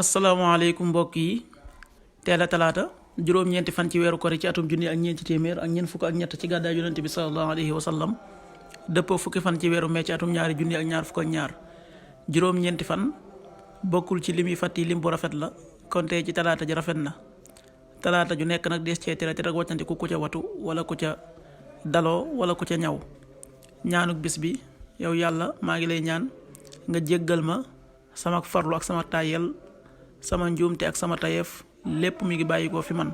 asalaamaaleykum mbokk yi teel a talaata juróom-ñeenti fan ci weeru kori ci atum junni ak ñeenti téeméer ak ñeent fukk ak ñett ci gàddaay yonent bi sallallahu alayhi wa sallam dëppoo fukki fan ci weeru mee ci atum ñaari junni ak ñaar fukk ak ñaar juróom-ñeenti fan bokkul ci lim yi fàtt yi lim bu rafet la kon tey ci talaata ji rafet na talaata ju nekk nag des cee tere te rek wàccandiku ku ca watu wala ku ca daloo wala ku ca ñaw ñaanuk bis bi yow yàlla maa ngi lay ñaan nga jéggal ma sama farlu ak sama tayel sama njuumte ak sama tayeef lépp mi ngi bàyyi ko fi man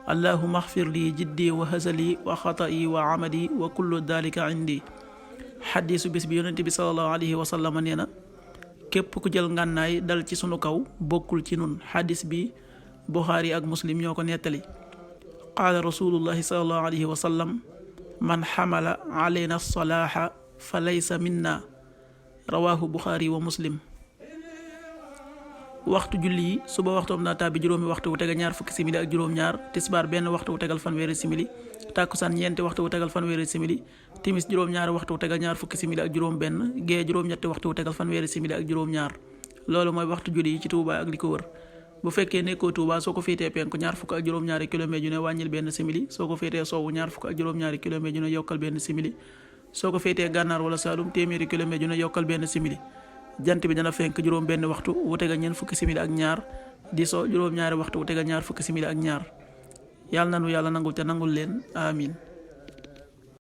allahumma axfir lii jiddi wa hasali wa xata'i wa amadi wa kullu dalika indi xadiisu bis bi yonent bi sallallahu alayhi wa sallam nee na képp ku jël ngànnaay dal ci sunu kaw bokkul ci nun xadiis bi buxaari ak muslim ñoo ko nettali qaala rasulullahi sallallahu alayhi wa sallam man xamala alayna salaaxa fa laysa minna rawaahu buxaari wa muslim. waxtu julli yi suba waxtoom naa tàbbi juróomi waxtu wu tegal ñaar fukki simili ak juróom-ñaar tisbaar benn waxtu wu tegal fanweeri simili tàkkusaan ñeenti waxtu wu tegal fanweeri simili timis juróom-ñaari waxtu wu tegal ñaar fukki simili ak juróom-benn gee juróom-ñetti waxtu wu tegal fanweeri simili ak juróom-ñaar loolu mooy waxtu julli yi ci Touba ak li ko wër. bu fekkee nekkoo Touba soo ko féetee penku ñaar fukk ak juróom-ñaari kilomètre yu ne wàññil benn simili soo ko féetee sowwu ñaar fukk ak juróom-ñaari kilomètre yu ne yokkal benn simili soo ko féetee gànnaar wala Saalum téeméeri kilomètre yu ne yokkal benn simili jant bi dana fenk juróom benn waxtu wu tegal ñeent fukki simili ak ñaar di so juróom-ñaari waxtu wu tegal ñaar fukki simili ak ñaar yàlla nanu yàlla nangul te nangul leen amin